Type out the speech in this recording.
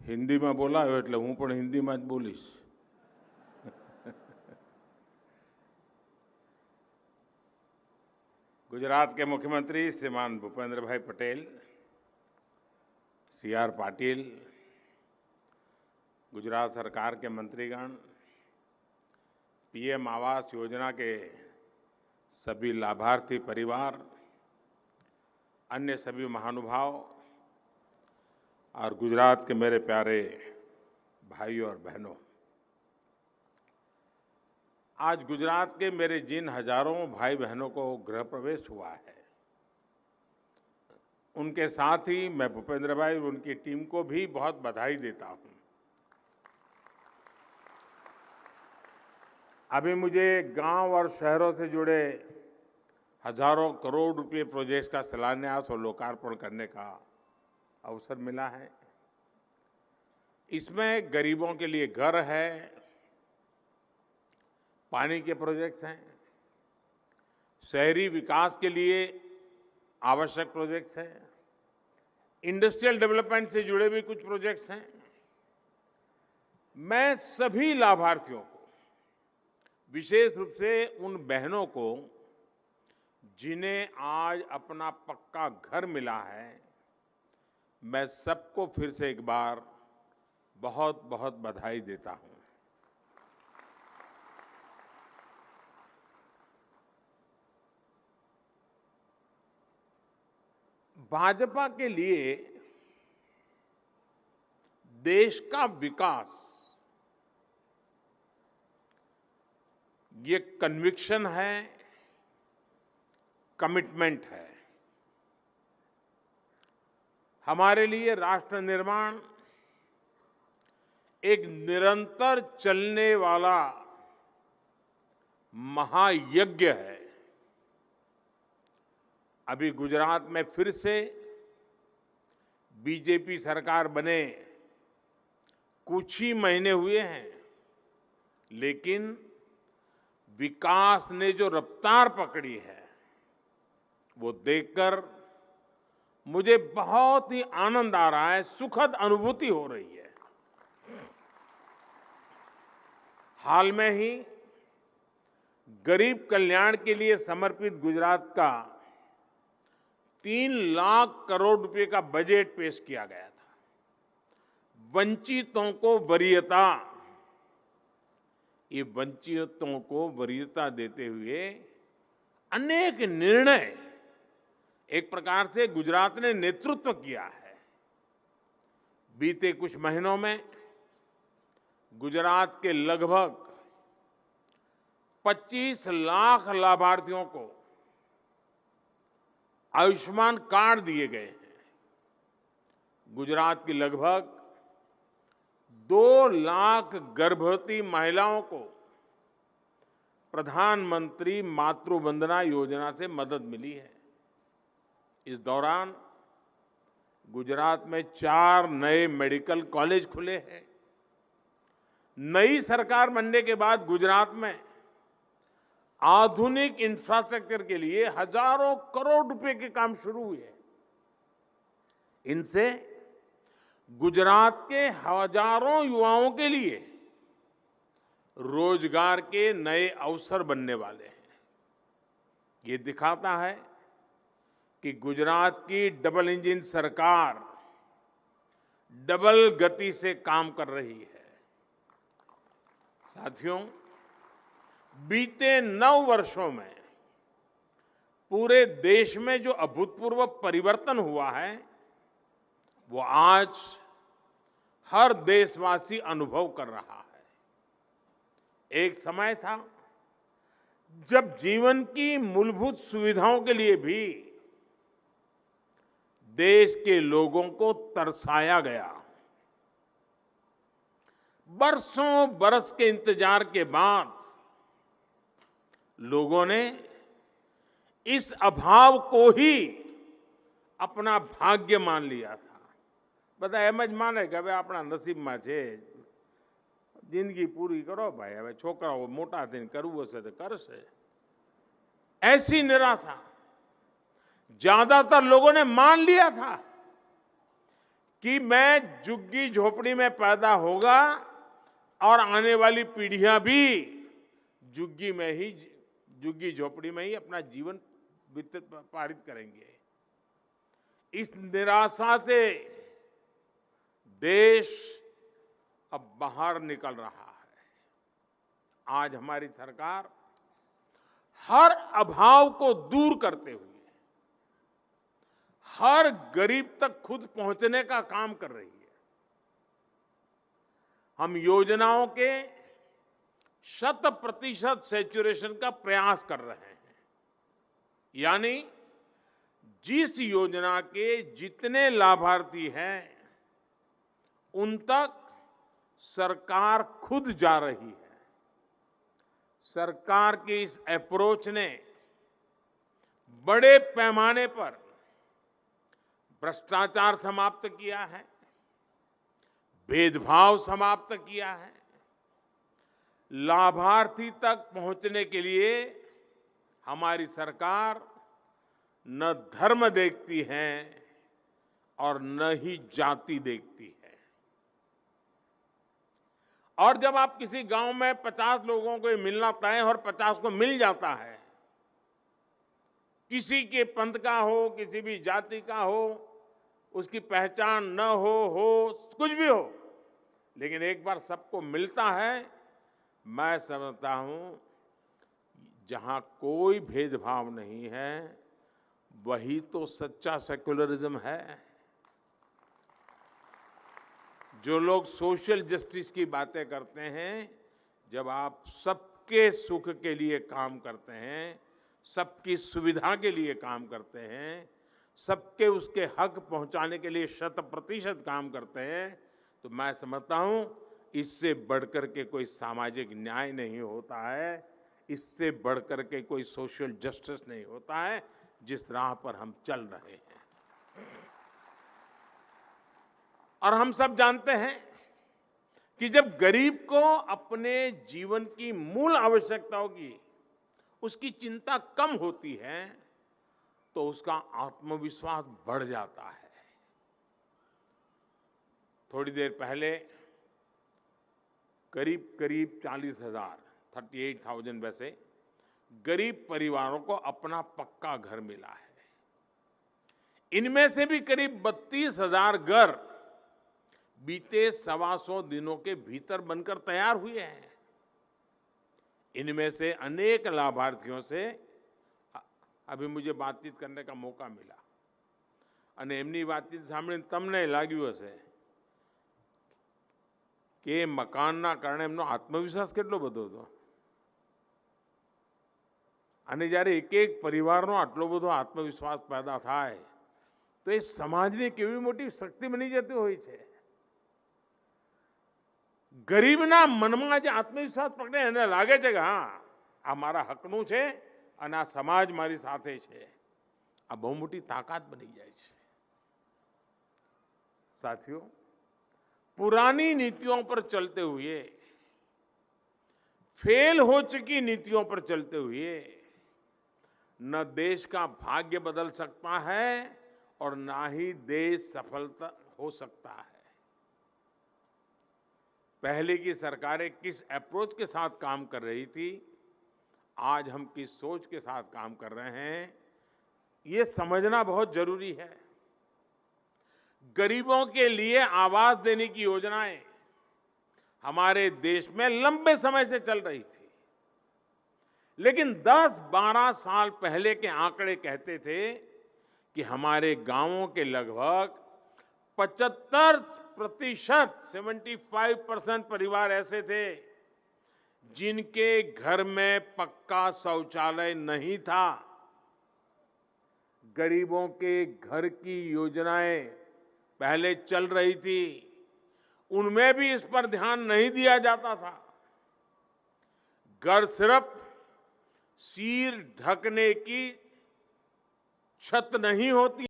હિન્દીમાં બોલાયો એટલે હું પણ હિન્દીમાં જ બોલીશ. गुजरात के मुख्यमंत्री श्रीमान भूपेंद्र भाई पटेल, सी.आर. पाटिल, गुजरात सरकार के मंत्रीगण, पीएम आवास योजना के सभी लाभार्थी परिवार, अन्य सभी महानुभाव और गुजरात के मेरे प्यारे भाइयों और बहनों, आज गुजरात के मेरे जिन हजारों भाई बहनों को गृह प्रवेश हुआ है, उनके साथ ही मैं भूपेंद्र भाई और उनकी टीम को भी बहुत बधाई देता हूं. अभी मुझे गांव और शहरों से जुड़े हजारों करोड़ रुपए प्रोजेक्ट्स का शिलान्यास और लोकार्पण करने का अवसर मिला है. इसमें गरीबों के लिए घर है, पानी के प्रोजेक्ट्स हैं, शहरी विकास के लिए आवश्यक प्रोजेक्ट्स हैं, इंडस्ट्रियल डेवलपमेंट से जुड़े भी कुछ प्रोजेक्ट्स हैं. मैं सभी लाभार्थियों को, विशेष रूप से उन बहनों को जिन्हें आज अपना पक्का घर मिला है, मैं सबको फिर से एक बार बहुत बहुत बधाई देता हूं. भाजपा के लिए देश का विकास ये कन्विक्शन है, कमिटमेंट है. हमारे लिए राष्ट्र निर्माण एक निरंतर चलने वाला महायज्ञ है. अभी गुजरात में फिर से बीजेपी सरकार बने कुछ ही महीने हुए हैं, लेकिन विकास ने जो रफ्तार पकड़ी है वो देखकर मुझे बहुत ही आनंद आ रहा है, सुखद अनुभूति हो रही है. हाल में ही गरीब कल्याण के लिए समर्पित गुजरात का 3 लाख करोड़ रुपए का बजट पेश किया गया था. वंचितों को वरीयता, ये वंचितों को वरीयता देते हुए अनेक निर्णय एक प्रकार से गुजरात ने नेतृत्व किया है. बीते कुछ महीनों में गुजरात के लगभग 25 लाख लाभार्थियों को आयुष्मान कार्ड दिए गए हैं. गुजरात की लगभग 2 लाख गर्भवती महिलाओं को प्रधानमंत्री मातृ वंदना योजना से मदद मिली है. इस दौरान गुजरात में 4 नए मेडिकल कॉलेज खुले हैं. नई सरकार बनने के बाद गुजरात में आधुनिक इंफ्रास्ट्रक्चर के लिए हजारों करोड़ रुपए के काम शुरू हुए. इनसे गुजरात के हजारों युवाओं के लिए रोजगार के नए अवसर बनने वाले हैं. ये दिखाता है कि गुजरात की डबल इंजन सरकार डबल गति से काम कर रही है. साथियों, बीते 9 वर्षों में पूरे देश में जो अभूतपूर्व परिवर्तन हुआ है, वो आज हर देशवासी अनुभव कर रहा है. एक समय था जब जीवन की मूलभूत सुविधाओं के लिए भी देश के लोगों को तरसाया गया. बरसों बरस के इंतजार के बाद लोगों ने इस अभाव को ही अपना भाग्य मान लिया था. બધા એમ જ માને કે હવે આપણા નસીબમાં છે, જિંદગી પૂરી કરો ભાઈ, હવે છોકરાઓ મોટા થઈને કરવું હશે તો કરશે. ऐसी निराशा ज्यादातर लोगों ने मान लिया था कि मैं झुग्गी झोपड़ी में पैदा होगा और आने वाली पीढ़ियां भी झुग्गी झोपड़ी में ही अपना जीवन पारित करेंगे। इस निराशा से देश अब बाहर निकल रहा है। आज हमारी सरकार हर अभाव को दूर करते हुए हर गरीब तक खुद पहुंचने का काम कर रही है। हम योजनाओं के 100% सैचुरेशन का प्रयास कर रहे हैं। यानी जिस योजना के जितने लाभार्थी हैं उन तक सरकार खुद जा रही है। सरकार की इस अप्रोच ने बड़े पैमाने पर भ्रष्टाचार समाप्त किया है, भेदभाव समाप्त किया है। लाभार्थी तक पहुंचने के लिए हमारी सरकार न धर्म देखती है और न ही जाति देखती है। और जब आप किसी गांव में 50 लोगों को मिलना तय और 50 को मिल जाता है, किसी के पंथ का हो, किसी भी जाति का हो, उसकी पहचान न हो कुछ भी हो, लेकिन एक बार सबको मिलता है, मैं समझता हूं जहां कोई भेदभाव नहीं है वही तो सच्चा सेक्युलरिज्म है। जो लोग सोशल जस्टिस की बातें करते हैं, जब आप सबके सुख के लिए काम करते हैं, सबकी सुविधा के लिए काम करते हैं, सबके उसके हक पहुंचाने के लिए 100% काम करते हैं, तो मैं समझता हूं इससे बढ़कर के कोई सामाजिक न्याय नहीं होता है, इससे बढ़कर के कोई सोशल जस्टिस नहीं होता है जिस राह पर हम चल रहे हैं। और हम सब जानते हैं कि जब गरीब को अपने जीवन की मूल आवश्यकताओं की उसकी चिंता कम होती है तो उसका आत्मविश्वास बढ़ जाता है। थोड़ी देर पहले करीब 38,000 वैसे गरीब परिवारों को अपना पक्का घर मिला है। इनमें से भी करीब 32,000 घर बीते 125 दिनों के भीतर बनकर तैयार हुए हैं। इनमें से अनेक लाभार्थियों से अभी मुझे बातचीत करने का मौका मिला અને એમની વાતચીત સાંભળીને તમને લાગ્યું હશે કે મકાનના કારણે એમનો આત્મવિશ્વાસ કેટલો બધો હતો અને જ્યારે એક એક પરિવારનો આટલો બધો આત્મવિશ્વાસ પેદા થાય તો એ સમાજની કેવી મોટી શક્તિ બની જતી હોય છે। ગરીબના મનમાં જે આત્મવિશ્વાસ પ્રગટે એને લાગે છે કે હા આ મારા હકનું છે અને આ સમાજ મારી સાથે છે, આ બહુ મોટી તાકાત બની જાય છે। साथियों, पुरानी नीतियों पर चलते हुए, फेल हो चुकी नीतियों पर चलते हुए न देश का भाग्य बदल सकता है और ना ही देश सफलता हो सकता है। पहले की सरकारें किस अप्रोच के साथ काम कर रही थी, आज हम किस सोच के साथ काम कर रहे हैं, ये समझना बहुत जरूरी है। गरीबों के लिए आवास देने की योजनाएं हमारे देश में लंबे समय से चल रही थी, लेकिन 10-12 साल पहले के आंकड़े कहते थे कि हमारे गांवों के लगभग 75% परिवार ऐसे थे जिनके घर में पक्का शौचालय नहीं था। गरीबों के घर की योजनाएं पहले चल रही थी, उनमें भी इस पर ध्यान नहीं दिया जाता था। घर सिर्फ सिर ढकने की छत नहीं होती।